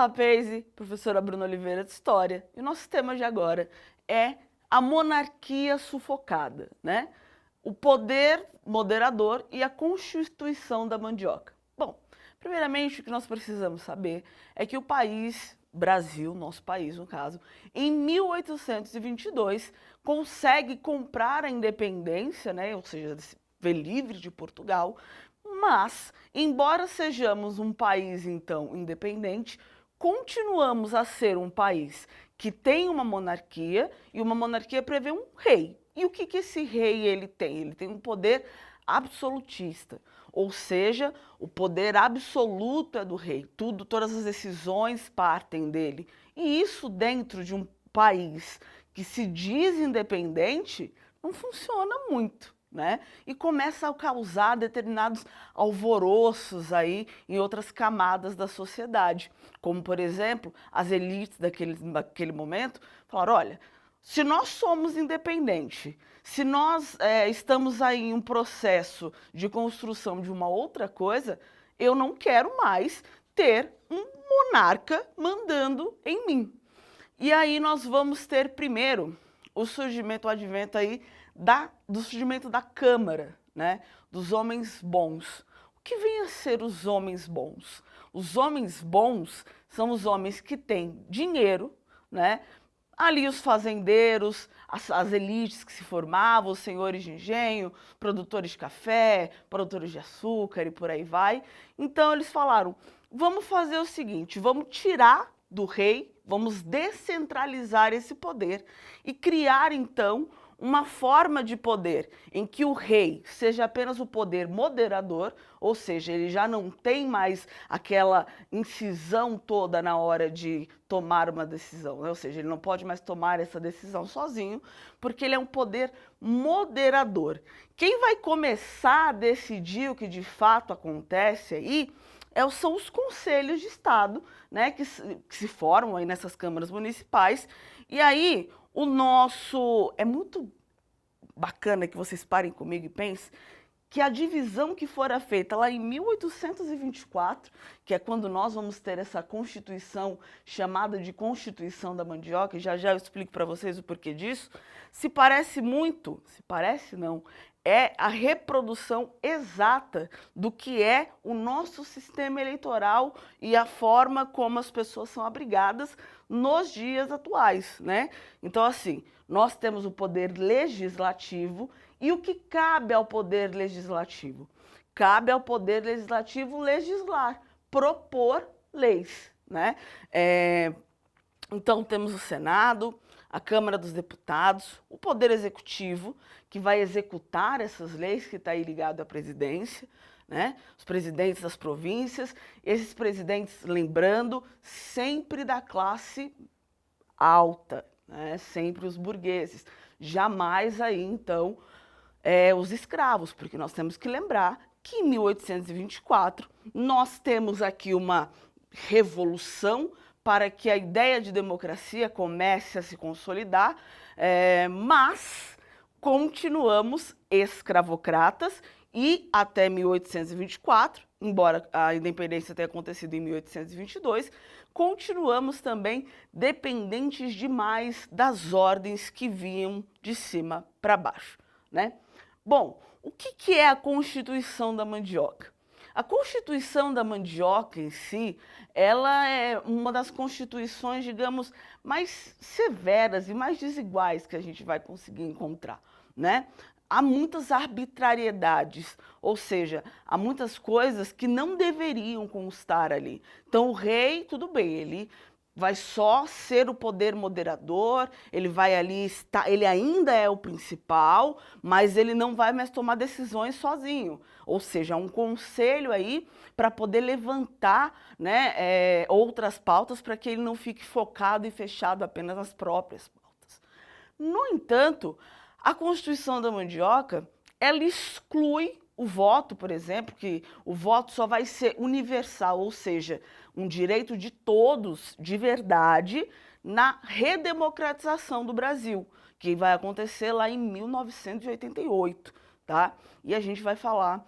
Rapaze, professora Bruna Oliveira de História. E o nosso tema de agora é a monarquia sufocada, né? O poder moderador e a constituição da mandioca. Bom, primeiramente o que nós precisamos saber é que o país, Brasil, nosso país no caso, em 1822 consegue comprar a independência, né? Ou seja, se vê livre de Portugal, mas, embora sejamos um país então independente, continuamos a ser um país que tem uma monarquia e uma monarquia prevê um rei. E o que esse rei ele tem? Ele tem um poder absolutista, ou seja, o poder absoluto é do rei. Todas as decisões partem dele. E isso dentro de um país que se diz independente não funciona muito, né? E começa a causar determinados alvoroços aí em outras camadas da sociedade, como por exemplo, as elites daquele momento falaram, olha, se nós somos independentes, se nós estamos aí em um processo de construção de uma outra coisa, eu não quero mais ter um monarca mandando em mim. E aí nós vamos ter primeiro o surgimento, o advento aí do surgimento da Câmara, né? Dos homens bons. O que vem a ser os homens bons? Os homens bons são os homens que têm dinheiro, né? Ali os fazendeiros, as elites que se formavam, os senhores de engenho, produtores de café, produtores de açúcar e por aí vai. Então eles falaram, vamos fazer o seguinte, vamos tirar do rei, vamos descentralizar esse poder e criar então uma forma de poder em que o rei seja apenas o poder moderador, ou seja, ele já não tem mais aquela incisão toda na hora de tomar uma decisão, né? Ou seja, ele não pode mais tomar essa decisão sozinho, porque ele é um poder moderador. Quem vai começar a decidir o que de fato acontece aí são os conselhos de Estado, né, que se formam aí nessas câmaras municipais. E aí, é muito bacana que vocês parem comigo e pensem que a divisão que fora feita lá em 1824, que é quando nós vamos ter essa Constituição chamada de Constituição da Mandioca, e já eu explico para vocês o porquê disso, se parece não, é a reprodução exata do que é o nosso sistema eleitoral e a forma como as pessoas são abrigadas nos dias atuais, né? Então, assim, nós temos o poder legislativo e o que cabe ao poder legislativo? Cabe ao poder legislativo legislar, propor leis, né? Então, temos o Senado, a Câmara dos Deputados, o Poder Executivo, que vai executar essas leis, que está aí ligado à presidência, né? Os presidentes das províncias, esses presidentes, lembrando, sempre da classe alta, né? Sempre os burgueses, jamais aí, então, os escravos, porque nós temos que lembrar que em 1824 nós temos aqui uma revolução para que a ideia de democracia comece a se consolidar, mas continuamos escravocratas e até 1824, embora a independência tenha acontecido em 1822, continuamos também dependentes demais das ordens que vinham de cima para baixo, né? Bom, o que é a Constituição da Mandioca? A Constituição da Mandioca em si, ela é uma das constituições, digamos, mais severas e mais desiguais que a gente vai conseguir encontrar, né? Há muitas arbitrariedades, ou seja, há muitas coisas que não deveriam constar ali. Então o rei, tudo bem, ele vai só ser o poder moderador, ele vai ali estar, ele ainda é o principal, mas ele não vai mais tomar decisões sozinho. Ou seja, um conselho aí para poder levantar, né, outras pautas para que ele não fique focado e fechado apenas nas próprias pautas. No entanto, a Constituição da Mandioca, ela exclui o voto, por exemplo, que o voto só vai ser universal, ou seja, um direito de todos, de verdade, na redemocratização do Brasil, que vai acontecer lá em 1988, tá? E a gente vai falar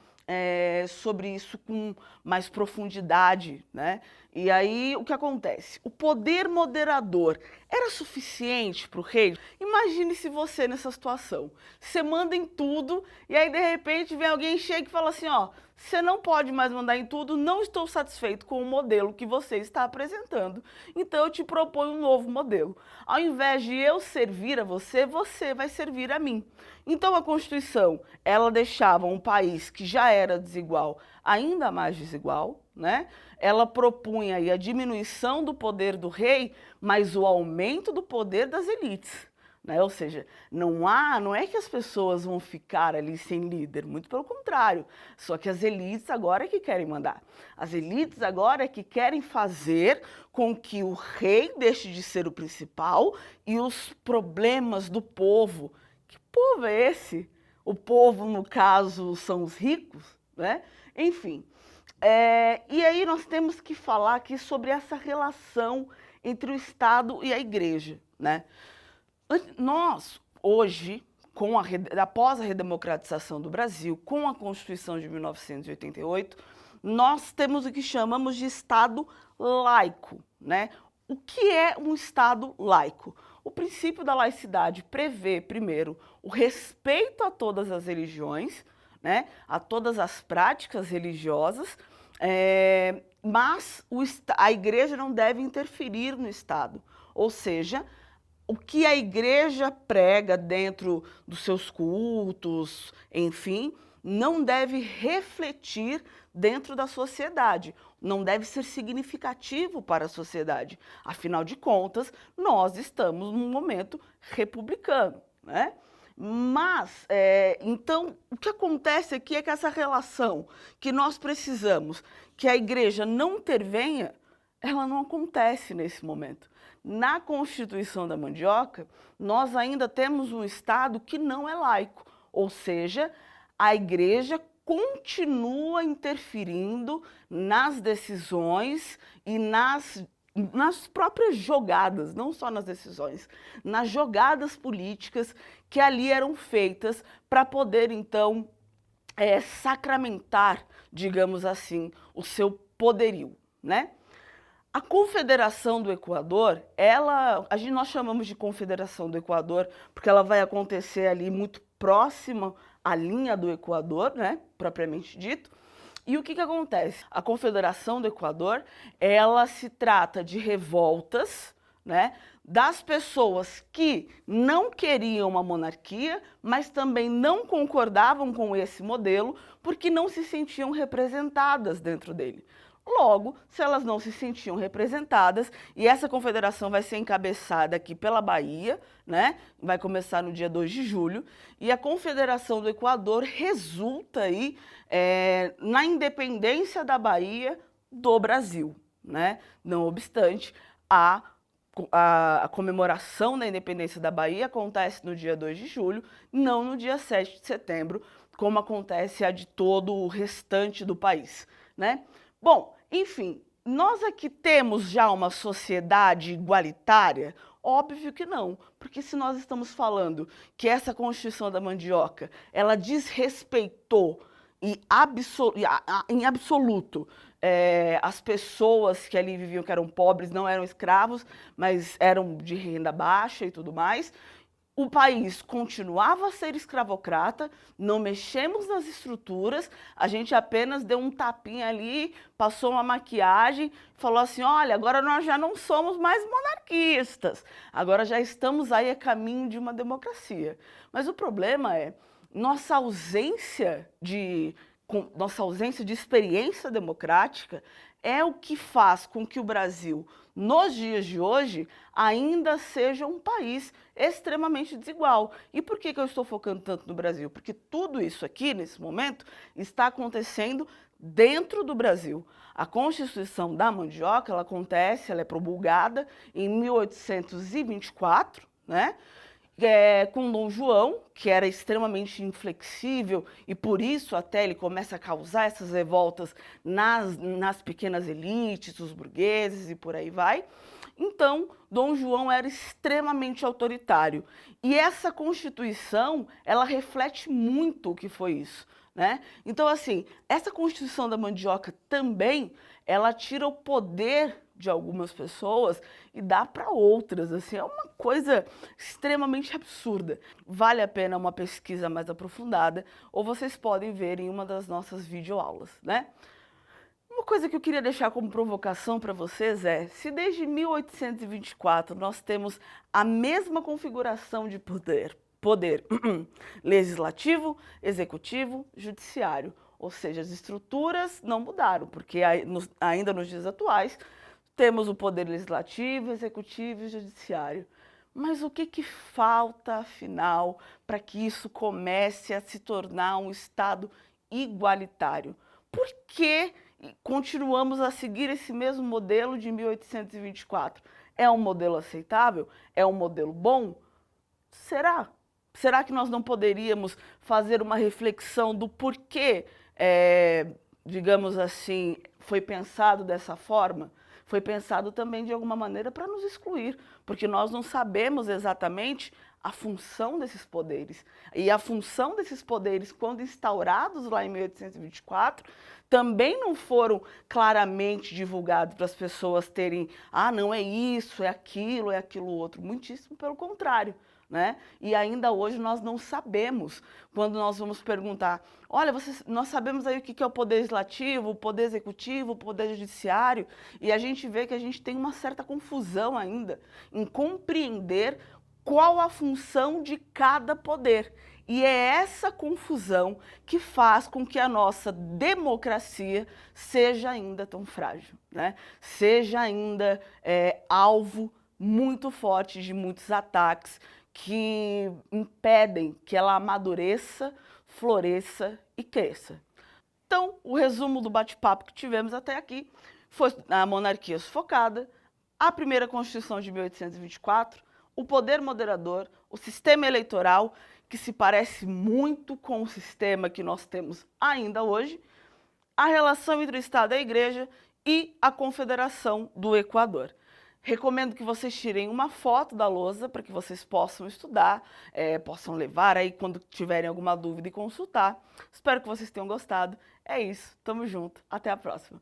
sobre isso com mais profundidade, né? E aí, o que acontece? O poder moderador era suficiente para o rei? Imagine se você nessa situação. Você manda em tudo e aí, de repente, vem alguém chega e fala assim, ó, você não pode mais mandar em tudo, não estou satisfeito com o modelo que você está apresentando, então eu te proponho um novo modelo. Ao invés de eu servir a você, você vai servir a mim. Então a Constituição, ela deixava um país que já era desigual, ainda mais desigual, né? Ela propunha aí a diminuição do poder do rei, mas o aumento do poder das elites. Né? Ou seja, não é que as pessoas vão ficar ali sem líder, muito pelo contrário. Só que as elites agora é que querem mandar. As elites agora é que querem fazer com que o rei deixe de ser o principal e os problemas do povo. Que povo é esse? O povo, no caso, são os ricos, né? Enfim. E aí nós temos que falar aqui sobre essa relação entre o Estado e a Igreja, né? Nós, hoje, após a redemocratização do Brasil, com a Constituição de 1988, nós temos o que chamamos de Estado laico, né? O que é um Estado laico? O princípio da laicidade prevê, primeiro, o respeito a todas as religiões, né? A todas as práticas religiosas, mas a Igreja não deve interferir no Estado, ou seja, o que a igreja prega dentro dos seus cultos, enfim, não deve refletir dentro da sociedade, não deve ser significativo para a sociedade. Afinal de contas, nós estamos num momento republicano, né? Mas, então, o que acontece aqui é que essa relação que nós precisamos que a igreja não intervenha, ela não acontece nesse momento. Na Constituição da Mandioca, nós ainda temos um Estado que não é laico, ou seja, a igreja continua interferindo nas decisões e nas próprias jogadas, não só nas decisões, nas jogadas políticas que ali eram feitas para poder, então, sacramentar, digamos assim, o seu poderio, né? A Confederação do Equador, nós chamamos de Confederação do Equador porque ela vai acontecer ali muito próxima à linha do Equador, né, propriamente dito. E o que acontece? A Confederação do Equador, ela se trata de revoltas, né, das pessoas que não queriam uma monarquia, mas também não concordavam com esse modelo porque não se sentiam representadas dentro dele. Logo, se elas não se sentiam representadas, e essa confederação vai ser encabeçada aqui pela Bahia, né? Vai começar no dia 2 de julho, e a Confederação do Equador resulta aí na independência da Bahia do Brasil, né? Não obstante, a comemoração da independência da Bahia acontece no dia 2 de julho, não no dia 7 de setembro, como acontece a de todo o restante do país, né? Bom, enfim, nós aqui temos já uma sociedade igualitária? Óbvio que não, porque se nós estamos falando que essa Constituição da Mandioca, ela desrespeitou em absoluto as pessoas que ali viviam, que eram pobres, não eram escravos, mas eram de renda baixa e tudo mais, o país continuava a ser escravocrata, não mexemos nas estruturas, a gente apenas deu um tapinha ali, passou uma maquiagem, falou assim, olha, agora nós já não somos mais monarquistas, agora já estamos aí a caminho de uma democracia. Mas o problema é, nossa ausência de experiência democrática é o que faz com que o Brasil, nos dias de hoje, ainda seja um país extremamente desigual. E por que eu estou focando tanto no Brasil? Porque tudo isso aqui, nesse momento, está acontecendo dentro do Brasil. A Constituição da Mandioca, ela é promulgada em 1824, né? Com Dom João, que era extremamente inflexível e por isso até ele começa a causar essas revoltas nas pequenas elites, os burgueses e por aí vai. Então, Dom João era extremamente autoritário. E essa Constituição, ela reflete muito o que foi isso, né? Então, assim, essa Constituição da mandioca também, ela tira o poder de algumas pessoas e dá para outras, assim, é uma coisa extremamente absurda. Vale a pena uma pesquisa mais aprofundada, ou vocês podem ver em uma das nossas videoaulas, né? Uma coisa que eu queria deixar como provocação para vocês é, se desde 1824 nós temos a mesma configuração de poder legislativo, executivo, judiciário, ou seja, as estruturas não mudaram, porque ainda nos dias atuais temos o poder legislativo, executivo e judiciário. Mas o que falta, afinal, para que isso comece a se tornar um Estado igualitário? Por que continuamos a seguir esse mesmo modelo de 1824? É um modelo aceitável? É um modelo bom? Será? Será que nós não poderíamos fazer uma reflexão do porquê, digamos assim, foi pensado dessa forma? Foi pensado também de alguma maneira para nos excluir, porque nós não sabemos exatamente a função desses poderes. E a função desses poderes, quando instaurados lá em 1824, também não foram claramente divulgados para as pessoas terem, não é isso, é aquilo outro. Muitíssimo pelo contrário. Né? E ainda hoje nós não sabemos, quando nós vamos perguntar, olha, nós sabemos aí o que é o poder legislativo, o poder executivo, o poder judiciário, e a gente vê que a gente tem uma certa confusão ainda em compreender qual a função de cada poder. E é essa confusão que faz com que a nossa democracia seja ainda tão frágil, né? Seja ainda alvo muito forte de muitos ataques que impedem que ela amadureça, floresça e cresça. Então, o resumo do bate-papo que tivemos até aqui foi a monarquia sufocada, a primeira Constituição de 1824, o poder moderador, o sistema eleitoral, que se parece muito com o sistema que nós temos ainda hoje, a relação entre o Estado e a Igreja e a Confederação do Equador. Recomendo que vocês tirem uma foto da lousa para que vocês possam estudar, possam levar aí quando tiverem alguma dúvida e consultar. Espero que vocês tenham gostado. É isso, tamo junto, até a próxima.